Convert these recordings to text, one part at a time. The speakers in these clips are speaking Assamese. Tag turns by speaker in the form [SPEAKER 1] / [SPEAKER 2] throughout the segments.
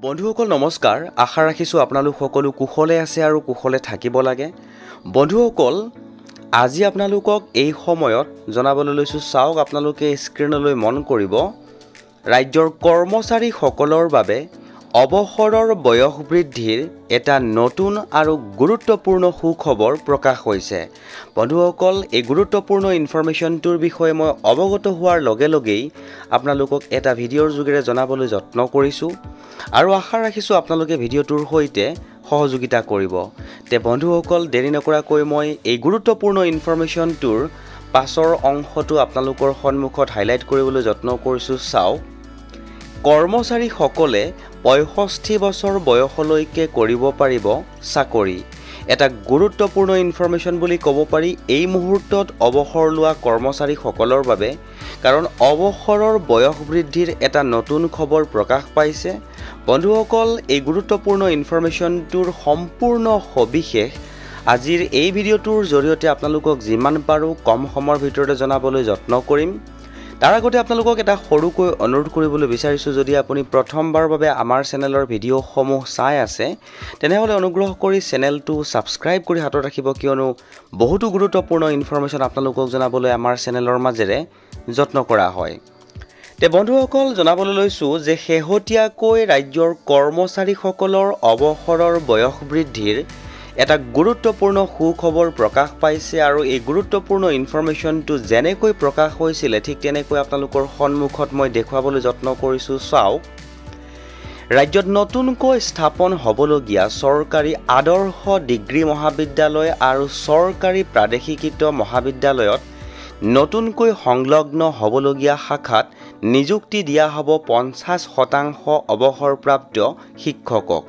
[SPEAKER 1] বন্ধুসকল নমস্কাৰ আশা ৰাখিছোঁ আপোনালোক সকলো কুশলে আছে আৰু কুশলে থাকিব লাগে বন্ধুসকল আজি আপোনালোকক এই সময়ত জনাবলৈ লৈছোঁ চাওক আপোনালোকে স্ক্ৰিনলৈ মন কৰিব ৰাজ্যৰ কৰ্মচাৰী সকলৰ বাবে অৱসৰৰ বয়স বৃদ্ধিৰ এটা নতুন আৰু গুৰুত্বপূৰ্ণ সুখবৰ প্ৰকাশ হৈছে বন্ধুসকল এই গুৰুত্বপূৰ্ণ ইনফৰমেশ্যনটোৰ বিষয়ে মই অৱগত হোৱাৰ লগে লগেই আপোনালোকক এটা ভিডিঅ'ৰ যোগেৰে জনাবলৈ যত্ন কৰিছোঁ আৰু আশা ৰাখিছোঁ আপোনালোকে ভিডিঅ'টোৰ সৈতে সহযোগিতা কৰিব তে বন্ধুসকল দেৰি নকৰাকৈ মই এই গুৰুত্বপূৰ্ণ ইনফৰমেশ্যনটোৰ পাছৰ অংশটো আপোনালোকৰ সন্মুখত হাইলাইট কৰিবলৈ যত্ন কৰিছোঁ চাওক কৰ্মচাৰীসকলে 65 বছৰ বয়সলৈকে কৰিব পাৰিব চাকৰি এটা গুৰুত্বপূৰ্ণ ইনফৰমেশ্যন বুলি ক'ব পাৰি এই মুহূৰ্তত অৱসৰ লোৱা কৰ্মচাৰীসকলৰ বাবে কাৰণ অৱসৰৰ বয়স বৃদ্ধিৰ এটা নতুন খবৰ প্ৰকাশ পাইছে বন্ধুসকল এই গুৰুত্বপূৰ্ণ ইনফৰমেশ্যনটোৰ সম্পূৰ্ণ সবিশেষ আজিৰ এই ভিডিঅ'টোৰ জৰিয়তে আপোনালোকক যিমান পাৰো কম সময়ৰ ভিতৰতে জনাবলৈ যত্ন কৰিম তাৰ আগতে আপোনালোকক এটা সৰুকৈ অনুৰোধ কৰিবলৈ বিচাৰিছোঁ যদি আপুনি প্ৰথমবাৰৰ বাবে আমাৰ চেনেলৰ ভিডিঅ'সমূহ চাই আছে তেনেহ'লে অনুগ্ৰহ কৰি চেনেলটো ছাবস্ক্ৰাইব কৰি হাতত ৰাখিব কিয়নো বহুতো গুৰুত্বপূৰ্ণ ইনফৰমেশ্যন আপোনালোকক জনাবলৈ আমাৰ চেনেলৰ মাজেৰে যত্ন কৰা হয় তে বন্ধুসকল জনাবলৈ লৈছোঁ যে শেহতীয়াকৈ ৰাজ্যৰ কৰ্মচাৰীসকলৰ অৱসৰৰ বয়স বৃদ্ধিৰ এটা গুৰুত্বপূৰ্ণ সুখবৰ প্ৰকাশ পাইছে আৰু এই গুৰুত্বপূৰ্ণ ইনফৰমেশ্যনটো যেনেকৈ প্ৰকাশ হৈছিলে ঠিক তেনেকৈ আপোনালোকৰ সন্মুখত মই দেখুৱাবলৈ যত্ন কৰিছোঁ চাওক ৰাজ্যত নতুনকৈ স্থাপন হ'বলগীয়া চৰকাৰী আদৰ্শ ডিগ্ৰী মহাবিদ্যালয় আৰু চৰকাৰী প্ৰাদেশিকৃত মহাবিদ্যালয়ত নতুনকৈ সংলগ্ন হ'বলগীয়া শাখাত নিযুক্তি দিয়া হ'ব 50% অৱসৰপ্ৰাপ্ত শিক্ষকক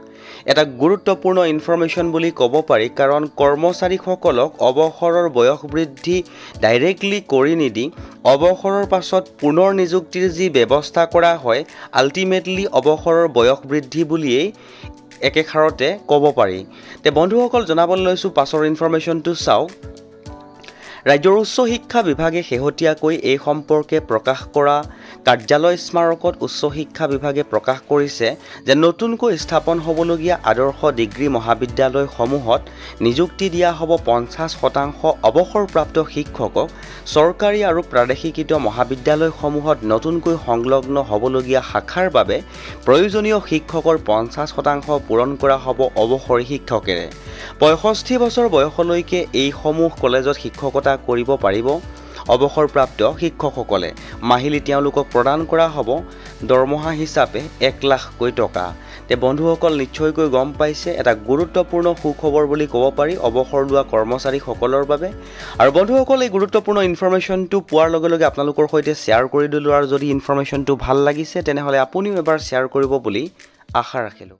[SPEAKER 1] এটা গুৰুত্বপূৰ্ণ ইনফৰমেশ্যন বুলি ক'ব পাৰি কাৰণ কৰ্মচাৰীসকলক অৱসৰৰ বয়স বৃদ্ধি ডাইৰেক্টলি কৰি নিদি অৱসৰৰ পাছত পুনৰ নিযুক্তিৰ যি ব্যৱস্থা কৰা হয় আল্টিমেটলি অৱসৰৰ বয়স বৃদ্ধি বুলিয়েই একেখাৰতে ক'ব পাৰি তে বন্ধুসকল জনাবলৈ লৈছোঁ পাছৰ ইনফৰমেশ্যনটো চাওক ৰাজ্যৰ উচ্চ শিক্ষা বিভাগে শেহতীয়াকৈ এই সম্পৰ্কে প্ৰকাশ কৰা কাৰ্যালয় স্মাৰকত উচ্চ শিক্ষা বিভাগে প্ৰকাশ কৰিছে যে নতুনকৈ স্থাপন হ'বলগীয়া আদৰ্শ ডিগ্ৰী মহাবিদ্যালয়সমূহত নিযুক্তি দিয়া হ'ব 50% অৱসৰপ্ৰাপ্ত শিক্ষকক চৰকাৰী আৰু প্ৰাদেশিকৃত মহাবিদ্যালয়সমূহত নতুনকৈ সংলগ্ন হ'বলগীয়া শাখাৰ বাবে প্ৰয়োজনীয় শিক্ষকৰ 50% পূৰণ কৰা হ'ব অৱসৰী শিক্ষকেৰে 65 বছৰ বয়সলৈকে এইসমূহ কলেজত শিক্ষকতা কৰিব পাৰিব অৱসৰপ্ৰাপ্ত শিক্ষকসকলে মাহিলি তেওঁলোকক প্ৰদান কৰা হ'ব দৰমহা হিচাপে 1 লাখকৈ টকা তে বন্ধুসকল নিশ্চয়কৈ গম পাইছে এটা গুৰুত্বপূৰ্ণ সুখবৰ বুলি ক'ব পাৰি অৱসৰ লোৱা কৰ্মচাৰীসকলৰ বাবে আৰু বন্ধুসকল এই গুৰুত্বপূৰ্ণ ইনফৰমেশ্যনটো পোৱাৰ লগে লগে আপোনালোকৰ সৈতে শ্বেয়াৰ কৰি দিলোঁ আৰু যদি ইনফৰমেশ্যনটো ভাল লাগিছে তেনেহ'লে আপুনিও এবাৰ শ্বেয়াৰ কৰিব বুলি আশা ৰাখিলোঁ